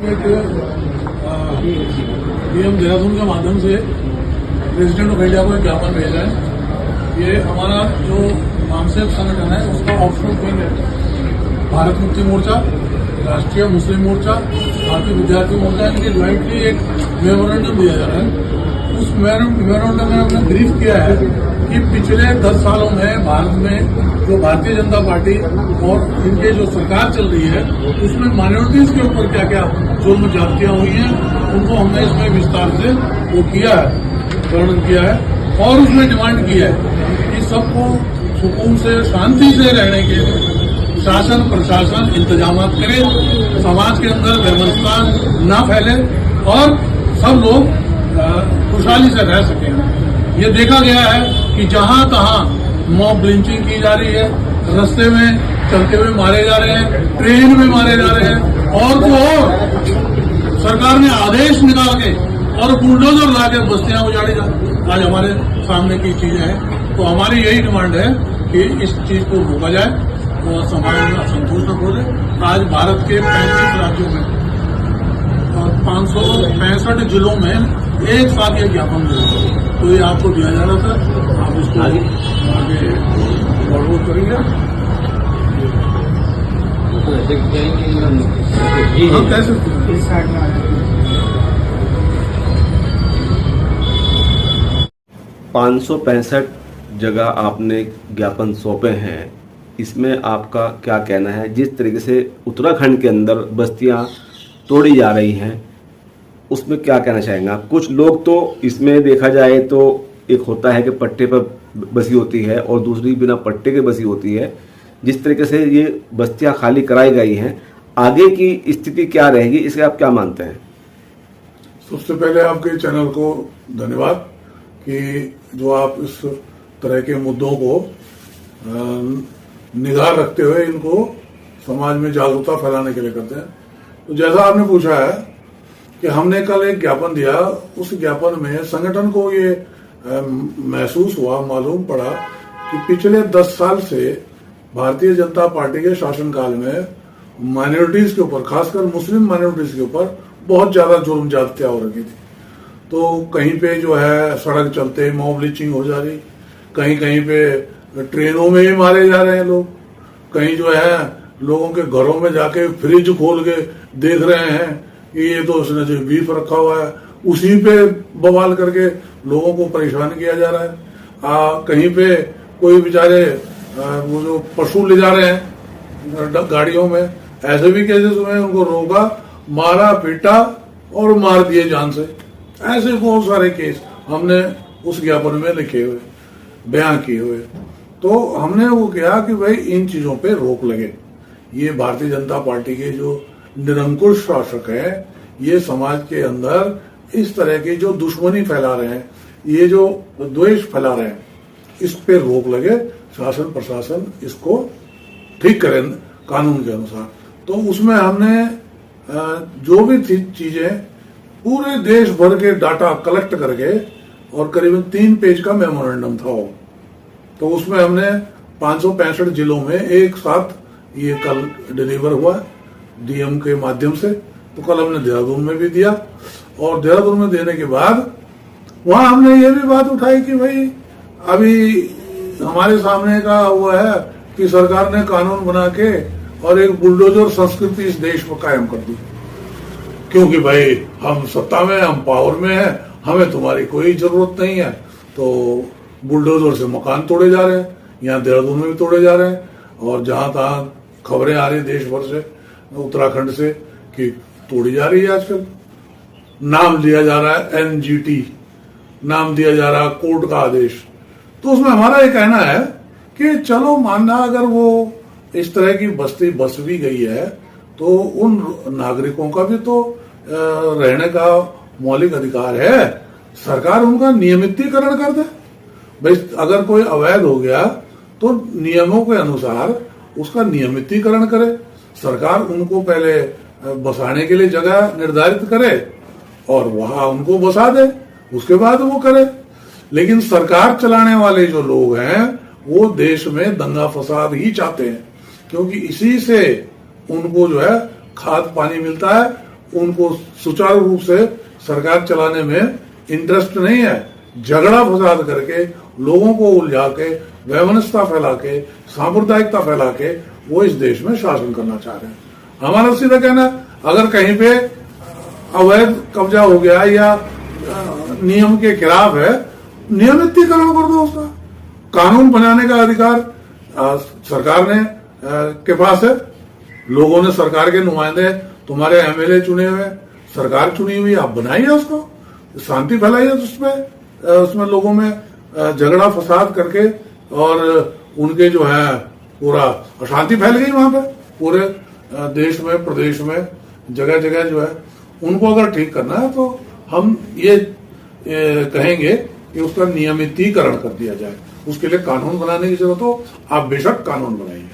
एक डीएम देहरादून के माध्यम से प्रेसिडेंट ऑफ इंडिया को एक ज्ञापन भेजा है। ये हमारा जो नामसेब संगठन है उसका ऑफशूट विंग है। भारत मुक्ति मोर्चा, राष्ट्रीय मुस्लिम मोर्चा, भारतीय विद्यार्थी मोर्चा, इनके ज्वाइंटली एक मेमोरेंडम दिया जा रहा है। उस मेमोरेंडम में हमने ब्रीफ किया है कि पिछले 10 सालों में भारत में जो भारतीय जनता पार्टी और इनके जो सरकार चल रही है उसमें माइनॉरिटीज के ऊपर क्या क्या जुल्म ज्यादतियां हुई हैं, उनको हमने इसमें विस्तार से वो किया है, वर्णन किया है और उसमें डिमांड की है कि सबको सुकून से शांति से रहने के लिए शासन प्रशासन इंतजाम करे, समाज के अंदर व्यवस्था न फैले और सब लोग खुशहाली से रह सकें। ये देखा गया है कि जहां तहां मॉब लिंचिंग की जा रही है, रास्ते में चलते हुए मारे जा रहे हैं, ट्रेन में मारे जा रहे हैं और तो और सरकार ने आदेश निकाल के और बुलडोजर ला के बस्तियां उजाड़ी जा, आज हमारे सामने की चीजें हैं। तो हमारी यही डिमांड है कि इस चीज को रोका जाए और समाज में असंतोष न खोले। आज भारत के 35 राज्यों में और 565 जिलों में एक साथ ये ज्ञापन दिया, तो ये आपको दिया जा रहा था, आप इसको आगे फॉरवर्ड करेंगे। हम कैसे 565 जगह आपने ज्ञापन सौंपे हैं, इसमें आपका क्या कहना है? जिस तरीके से उत्तराखंड के अंदर बस्तियां तोड़ी जा रही हैं उसमें क्या कहना चाहेंगे आप? कुछ लोग तो इसमें देखा जाए तो एक होता है कि पट्टे पर बसी होती है और दूसरी बिना पट्टे के बसी होती है। जिस तरीके से ये बस्तियां खाली कराई गई हैं, आगे की स्थिति क्या रहेगी, इसे आप क्या मानते हैं? सबसे पहले आपके चैनल को धन्यवाद कि जो आप इस तरह के मुद्दों को निगाह रखते हुए इनको समाज में जागरूकता फैलाने के लिए करते हैं। तो जैसा आपने पूछा है कि हमने कल एक ज्ञापन दिया, उस ज्ञापन में संगठन को ये महसूस हुआ, मालूम पड़ा कि पिछले 10 साल से भारतीय जनता पार्टी के शासनकाल में माइनॉरिटीज के ऊपर, खासकर मुस्लिम माइनॉरिटीज के ऊपर बहुत ज्यादा जुर्म ज्यादतियां हो रही थी। तो कहीं पे जो है सड़क चलते मॉब लिंचिंग हो जा रही, कहीं कहीं पे ट्रेनों में ही मारे जा रहे हैं लोग, कहीं जो है लोगों के घरों में जाके फ्रिज खोल के देख रहे हैं कि ये तो उसने जो बीफ रखा हुआ है उसी पे बवाल करके लोगों को परेशान किया जा रहा है। कहीं पे कोई बेचारे वो जो पशु ले जा रहे हैं गाड़ियों में, ऐसे भी केसेस हुए, उनको रोका, मारा पीटा और मार दिए जान से। ऐसे बहुत सारे केस हमने उस ज्ञापन में लिखे हुए, बयान किए हुए। तो हमने वो किया कि भाई इन चीजों पे रोक लगे। ये भारतीय जनता पार्टी के जो निरंकुश शासक है, ये समाज के अंदर इस तरह की जो दुश्मनी फैला रहे हैं, ये जो द्वेष फैला रहे हैं, इस पे रोक लगे, शासन प्रशासन इसको ठीक करे कानून के अनुसार। तो उसमें हमने जो भी चीजें पूरे देश भर के डाटा कलेक्ट करके और करीबन 3 पेज का मेमोरेंडम था वो, तो उसमें हमने 565 जिलों में एक साथ ये कल डिलीवर हुआ डीएम के माध्यम से। तो कल हमने देहरादून में भी दिया और देहरादून में देने के बाद वहां हमने ये भी बात उठाई कि भाई अभी हमारे सामने का वो है कि सरकार ने कानून बना के और एक बुलडोजर संस्कृति इस देश में कायम कर दी, क्योंकि भाई हम सत्ता में, हम पावर में हैं, हमें तुम्हारी कोई जरूरत नहीं है। तो बुलडोजर से मकान तोड़े जा रहे हैं, यहाँ देहरादून में भी तोड़े जा रहे हैं और जहां तहां खबरें आ रही देश भर से, उत्तराखंड से, कि तोड़ी जा रही है। आजकल नाम दिया जा रहा है एनजीटी, नाम दिया जा रहा है कोर्ट का आदेश। तो उसमें हमारा ये कहना है कि चलो मानना अगर वो इस तरह की बस्ती बस भी गई है तो उन नागरिकों का भी तो रहने का मौलिक अधिकार है, सरकार उनका नियमितीकरण कर दे। भाई अगर कोई अवैध हो गया तो नियमों के अनुसार उसका नियमितीकरण करे, सरकार उनको पहले बसाने के लिए जगह निर्धारित करे और वहां उनको बसा दे, उसके बाद वो करे। लेकिन सरकार चलाने वाले जो लोग हैं वो देश में दंगा फसाद ही चाहते हैं, क्योंकि इसी से उनको जो है खाद पानी मिलता है उनको सुचारू रूप से सरकार चलाने में इंटरेस्ट नहीं है। झगड़ा फसाद करके, लोगों को उलझा के, वैमनस्यता फैला के, सांप्रदायिकता फैला के वो इस देश में शासन करना चाह रहे हैं। हमारा सीधा कहना, अगर कहीं पे अवैध कब्जा हो गया या नियम के खिलाफ है, नियमितीकरण कर दो उसका। कानून बनाने का अधिकार सरकार ने के पास है। लोगों ने सरकार के नुमाइंदे, तुम्हारे एमएलए चुने हुए, सरकार चुनी हुई, आप बनाइए उसको, शांति फैलाइए उसमें लोगों में झगड़ा फसाद करके और उनके जो है पूरा अशांति फैल गई वहां पे पूरे देश में, प्रदेश में, जगह जगह जो है। उनको अगर ठीक करना है तो हम ये कहेंगे कि उसका नियमितीकरण कर दिया जाए। उसके लिए कानून बनाने की जरूरत हो, आप बेशक कानून बनाइए।